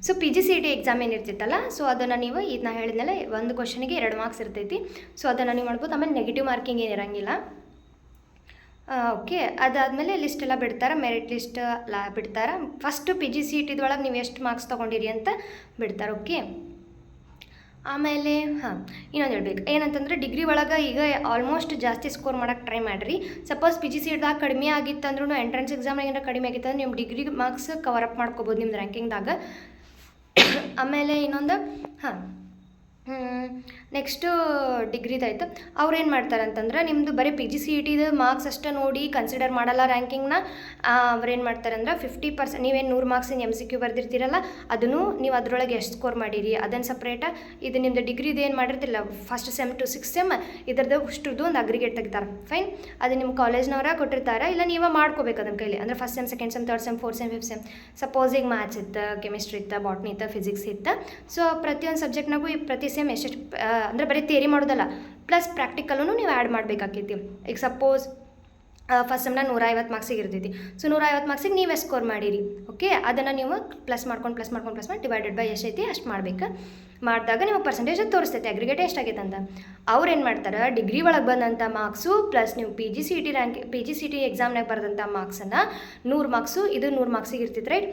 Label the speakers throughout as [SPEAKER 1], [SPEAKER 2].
[SPEAKER 1] So PGCET exam ಏನಿರ್ತಿತ್ತಲ್ಲ, so ಅದನ್ನು ನೀವು ಇದನ್ನ ಹೇಳಿದ್ಮೇಲೆ ಒಂದು ಕ್ವಶನಿಗೆ 2 ಮಾರ್ಕ್ಸ್ ಇರ್ತೈತಿ. ಸೊ ಅದನ್ನು ನೀವು ಮಾಡ್ಬೋದು. ಆಮೇಲೆ ನೆಗೆಟಿವ್ ಮಾರ್ಕಿಂಗ್ ಏನಿರಂಗಿಲ್ಲ. ಓಕೆ, ಅದಾದಮೇಲೆ ಲಿಸ್ಟ್ ಎಲ್ಲ ಬಿಡ್ತಾರೆ, ಮೆರಿಟ್ ಲಿಸ್ಟ್ ಎಲ್ಲ ಬಿಡ್ತಾರೆ. ಫಸ್ಟು PGCET ಒಳಗೆ ನೀವು ಎಷ್ಟು ಮಾರ್ಕ್ಸ್ ತೊಗೊಂಡಿರಿ ಅಂತ ಬಿಡ್ತಾರೆ. ಓಕೆ, ಆಮೇಲೆ ಇನ್ನೊಂದು ಹೇಳ್ಬೇಕು ಏನಂತಂದರೆ, ಡಿಗ್ರಿ ಒಳಗೆ ಈಗ ಆಲ್ಮೋಸ್ಟ್ ಜಾಸ್ತಿ ಸ್ಕೋರ್ ಮಾಡೋಕ್ಕೆ ಟ್ರೈ ಮಾಡಿರಿ. ಸಪೋಸ್ PGCETದಾಗ ಕಡಿಮೆ ಆಗಿತ್ತಂದ್ರೂ, ಎಂಟ್ರೆನ್ಸ್ ಎಕ್ಸಾಮ್ನಾಗ ಏನಾರ ಕಡಿಮೆ ಆಗಿತ್ತಂದ್ರೆ ನಿಮ್ಮ ಡಿಗ್ರಿ ಮಾರ್ಕ್ಸ್ ಕವರ್ ಅಪ್ ಮಾಡ್ಕೋಬೋದು ನಿಮ್ಮ ರ್ಯಾಂಕಿಂಗ್ದಾಗ. ಆಮೇಲೆ ಇನ್ನೊಂದು ನೆಕ್ಸ್ಟು ಡಿಗ್ರಿದಾಯ್ತು. ಅವ್ರು ಏನು ಮಾಡ್ತಾರೆ ಅಂತಂದ್ರೆ, ನಿಮ್ಮದು ಬರೀ PGCETದು ಮಾರ್ಕ್ಸ್ ಅಷ್ಟೇ ನೋಡಿ ಕನ್ಸಿಡರ್ ಮಾಡಲ್ಲ ರ್ಯಾಂಕಿಂಗ್ನ. ಅವ್ರೇನು ಮಾಡ್ತಾರೆ ಅಂದ್ರೆ 50%, ನೀವೇನು 100 ಮಾರ್ಕ್ಸಿನ MCQ ಬರ್ದಿರ್ತೀರಲ್ಲ, ಅದನ್ನು ನೀವು ಅದರೊಳಗೆ ಎಷ್ಟು ಸ್ಕೋರ್ ಮಾಡಿರಿ ಅದನ್ನು ಸಪ್ರೇಟ, ಇದು ನಿಮ್ಮದು ಡಿಗ್ರಿದು ಏನು ಮಾಡಿರ್ತಿಲ್ಲ first sem to 6th sem ಇದ್ರದ್ದು ಅಷ್ಟುದು ಒಂದು ಅಗ್ರಿಗೇಟ್ ತೆಗಿತಾರೆ. ಫೈನ್, ಅದು ನಿಮ್ಮ ಕಾಲೇಜ್ನವರ ಕೊಟ್ಟಿರ್ತಾರೆ, ಇಲ್ಲ ನೀವೇ ಮಾಡ್ಕೋಬೇಕು ಅದನ್ನ ಕೈಲಿ. ಅಂದರೆ first sem, second sem, third sem, fourth sem, 5th sem. Suppose ಈಗ ಮ್ಯಾಥ್ಸ್ ಇತ್ತು, ಕೆಮಿಸ್ಟ್ರಿ ಇತ್ತು, ಬಾಟ್ನಿ ಇತ್ತು, ಫಿಸಿಕ್ಸ್ ಇತ್ತು. ಸೊ ಪ್ರತಿಯೊಂದು ಸಬ್ಜೆಕ್ಟ್ನಾಗೂ ಈ ಪ್ರತಿ ಸೆಮ್ ಎಷ್ಟೆಷ್ಟು ಅಂದರೆ ಬರೀ ಥಿಯರಿ ಮಾಡೋದಲ್ಲ, ಪ್ಲಸ್ ಪ್ರಾಕ್ಟಿಕಲೂ ನೀವು ಆ್ಯಡ್ ಮಾಡಬೇಕಾಕೈತಿ. ಈಗ ಸಪೋಸ್ ಫಸ್ಟ್ ಸೆಮ್ನ 150 ಮಾರ್ಕ್ಸಿಗೆ ಇರ್ತೈತಿ. ಸೊ 150 ಮಾರ್ಕ್ಸಿಗೆ ನೀವೇ ಸ್ಕೋರ್ ಮಾಡಿರಿ. ಓಕೆ, ಅದನ್ನು ನೀವು ಪ್ಲಸ್ ಮಾಡ್ಕೊಂಡು ಡಿವೈಡೆಡ್ ಬೈ ಎಷ್ಟೈತಿ ಅಷ್ಟು ಮಾಡಬೇಕು. ಮಾಡಿದಾಗ ನೀವು ಪರ್ಸೆಂಟೇಜ್ ತೋರಿಸ್ತೈತೆ ಅಗ್ರಿಗೇಟ್ ಎಷ್ಟಾಗೈತೆ ಅಂತ. ಅವ್ರು ಏನು ಮಾಡ್ತಾರೆ, ಡಿಗ್ರಿ ಒಳಗೆ ಬಂದಂಥ ಮಾರ್ಕ್ಸು ಪ್ಲಸ್ ನೀವು PGCET ಎಕ್ಸಾಮ್ನಾಗ ಬರೆದಂಥ ಮಾರ್ಕ್ಸನ್ನು 100 ಮಾರ್ಕ್ಸು, ಇದು 100 ಮಾರ್ಕ್ಸಿಗೆ ಇರ್ತಿತ್ತು ರೈಟ್.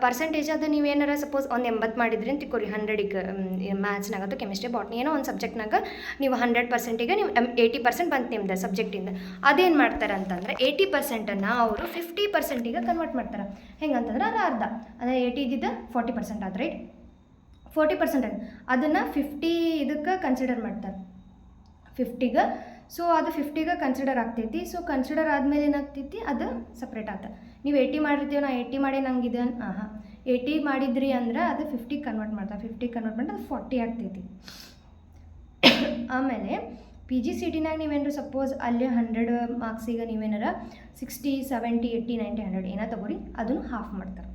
[SPEAKER 1] ಪರ್ಸೆಂಟೇಜ್ ಅದು ನೀವೇನಾರ ಸಪೋಸ್ ಒಂದು 80 ಮಾಡಿದ್ರಿ ಅಂತ ತಿಳ್ಕೊರಿ, 100ಗೆ ಮ್ಯಾಥ್ಸ್ನಾಗತ್ತು, ಕೆಮಿಸ್ಟ್ರಿ, ಬಾಟ್ನಿ ಏನೋ ಒಂದು ಸಬ್ಜೆಕ್ಟ್ನಾಗ ನೀವು 100%ಗೆ ನೀವು 80% ಬಂತು ನಿಮ್ದು ಸಬ್ಜೆಕ್ಟಿಂದ. ಅದೇನು ಮಾಡ್ತಾರೆ ಅಂತಂದರೆ 80%ಅನ್ನು ಅವರು 50%ಗೆ ಕನ್ವರ್ಟ್ ಮಾಡ್ತಾರೆ. ಹೆಂಗಂತಂದ್ರೆ ಅದು ಅರ್ಧ, ಅಂದರೆ 80 ಇದ್ದಿದ್ದು 40% ಆದ ರೈಟ್. 40% ಅದನ್ನು 50 ಇದಕ್ಕೆ ಕನ್ಸಿಡರ್ ಮಾಡ್ತಾರೆ, 50ಗೆ. ಸೊ ಅದು 50ಗೆ ಕನ್ಸಿಡರ್ ಆಗ್ತೈತಿ. ಸೊ ಕನ್ಸಿಡರ್ ಆದಮೇಲೆ ಏನಾಗ್ತೈತಿ, ಅದು ಸಪ್ರೇಟ್ ಆಗ್ತದೆ. ನೀವು 80 ಮಾಡಿರ್ತೀವಿ, ನಾ 80 ಮಾಡಿ ನಂಗಿದೆ 80 ಮಾಡಿದ್ರಿ ಅಂದ್ರೆ ಅದು 50ಗೆ ಕನ್ವರ್ಟ್ ಮಾಡ್ತಾರೆ. 50ಗೆ ಕನ್ವರ್ಟ್ ಮಾಡಿದ್ರೆ ಅದು 40 ಆಗ್ತೈತಿ. ಆಮೇಲೆ PGCETನಾಗ ನೀವೇನಾರು ಸಪೋಸ್ ಅಲ್ಲಿ 100 ಮಾರ್ಕ್ಸಿಗೆ ನೀವೇನಾರ 60, 70, 80, 90, 100 ಏನೋ ತಗೋರಿ, ಅದನ್ನು ಹಾಫ್ ಮಾಡ್ತಾರೆ.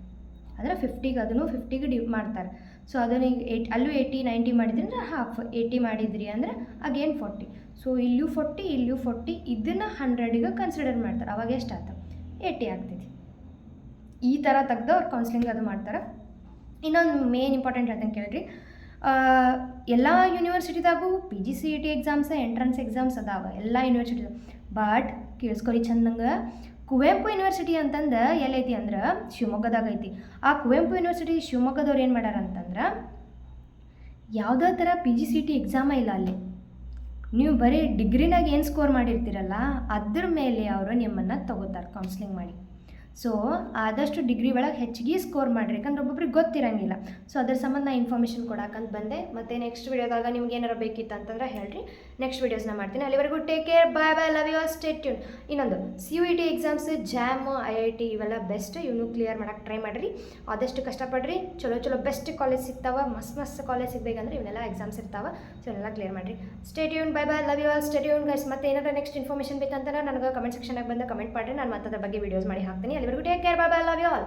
[SPEAKER 1] ಅಂದರೆ 50ಗೆ ಅದನ್ನು 50ಗೆ ಮಾಡ್ತಾರೆ. ಸೊ ಅದನ್ನು ಈಗ ಅಲ್ಲೂ 80, 90 ಮಾಡಿದ್ರಿ ಅಂದ್ರೆ ಹಾಫ್, 80 ಮಾಡಿದ್ರಿ ಅಂದರೆ ಅಗೇನ್ 40. ಸೊ ಇಲ್ಲೂ 40, ಇಲ್ಲೂ 40, ಇದನ್ನು 100ಗೆ ಕನ್ಸಿಡರ್ ಮಾಡ್ತಾರೆ. ಅವಾಗ ಎಷ್ಟು ಆಯ್ತು, 80 ಆಗ್ತೈತಿ. ಈ ಥರ ತೆಗ್ದು ಅವ್ರು ಕೌನ್ಸ್ಲಿಂಗ್ ಅದು ಮಾಡ್ತಾರೆ. ಇನ್ನೊಂದು ಮೇನ್ ಇಂಪಾರ್ಟೆಂಟ್ ಹೇಳ್ದಂಗೆ ಕೇಳಿರಿ, ಎಲ್ಲ ಯೂನಿವರ್ಸಿಟಿದಾಗೂ PGCET ಎಕ್ಸಾಮ್ಸ್, ಎಂಟ್ರೆನ್ಸ್ ಎಕ್ಸಾಮ್ಸ್ ಅದಾವೆ ಎಲ್ಲ ಯೂನಿವರ್ಸಿಟಿದಾಗ. ಬಟ್ ಕೇಳಿಸ್ಕೊರಿ ಚಂದಂಗೆ, ಕುವೆಂಪು ಯೂನಿವರ್ಸಿಟಿ ಅಂತಂದು ಎಲ್ಲೈತಿ ಅಂದ್ರೆ ಶಿವಮೊಗ್ಗದಾಗ ಐತಿ. ಆ ಕುವೆಂಪು ಯೂನಿವರ್ಸಿಟಿ ಶಿವಮೊಗ್ಗದವ್ರು ಏನು ಮಾಡ್ಯಾರ ಅಂತಂದ್ರೆ, ಯಾವುದೇ ಥರ PGCET ಎಕ್ಸಾಮ ಇಲ್ಲ ಅಲ್ಲಿ. ನೀವು ಬರೀ ಡಿಗ್ರಿನಾಗ ಏನು ಸ್ಕೋರ್ ಮಾಡಿರ್ತೀರಲ್ಲ ಅದ್ರ ಮೇಲೆ ಅವರು ನಿಮ್ಮನ್ನು ತಗೋತಾರೆ ಕೌನ್ಸ್ಲಿಂಗ್ ಮಾಡಿ. ಸೊ ಆದಷ್ಟು ಡಿಗ್ರಿ ಒಳಗೆ ಹೆಚ್ಚಿಗೆ ಸ್ಕೋರ್ ಮಾಡಿರಿ, ಯಾಕಂದ್ರೆ ಒಬ್ಬೊಬ್ರಿಗೆ ಗೊತ್ತಿರಂಗಿಲ್ಲ. ಸೊ ಅದ್ರ ಸಂಬಂಧ ನಾ ಇನ್ಫಾರ್ಮೇಷನ್ ಕೊಡಕ್ಕಂತ ಬಂದೆ. ಮತ್ತು ನೆಕ್ಸ್ಟ್ ವೀಡಿಯೋದಾಗ ನಿಮ್ಗೆ ಏನಾರು ಬೇಕಿತ್ತು ಅಂತಂದ್ರೆ ಹೇಳ್ರಿ, ನೆಕ್ಸ್ಟ್ ವೀಡಿಯೋಸ್ನ ಮಾಡ್ತೀನಿ. ಅಲ್ಲಿವರೆಗೂ take care, bye bye, love you all, stay tune. ಇನ್ನೊಂದು CUET ಎಕ್ಸಾಮ್ಸ್, JAM, IIT ಇವೆಲ್ಲ ಬೆಸ್ಟ್. ಇವನು ಕ್ಲಿಯರ್ ಮಾಡೋಕ್ಕೆ ಟ್ರೈ ಮಾಡಿರಿ, ಆದಷ್ಟು ಕಷ್ಟಪಡ್ರಿ. ಚಲೋ ಬೆಸ್ಟ್ ಕಾಲೇಜ್ ಸಿಗ್ತಾವೆ, ಮಸ್ತ್ ಕಾಲೇಜ್ ಸಿಗಬೇಕಂದ್ರೆ ಇವನ್ನೆಲ್ಲ ಎಕ್ಸಾಮ್ಸ್ ಇರ್ತಾವೆ. ಸೊ ಇವನ್ನೆಲ್ಲ ಕ್ಲಿಯರ್ ಮಾಡಿರಿ. Stay tune, bye bye, love you all, stay tune guys. ಮತ್ತು ಏನಾದರೂ ನೆಕ್ಸ್ಟ್ ಇನ್ಫಾರ್ಮೇಷನ್ ಬೇಕಂತಂದ್ರೆ ನನಗೆ ಕಮೆಂಟ್ ಸೆಕ್ಷನಾಗ ಬಂದು ಕಮೆಂಟ್ ಮಾಡಿರಿ, ನಾನು ಮತ್ತೆ ಅದ್ರ ಬಗ್ಗೆ ವೀಡಿಯೋಸ್ ಮಾಡಿ ಹಾಕ್ತೀನಿ. ಅಲ್ಲಿವರೆಗೂ take care, bye bye, love you all.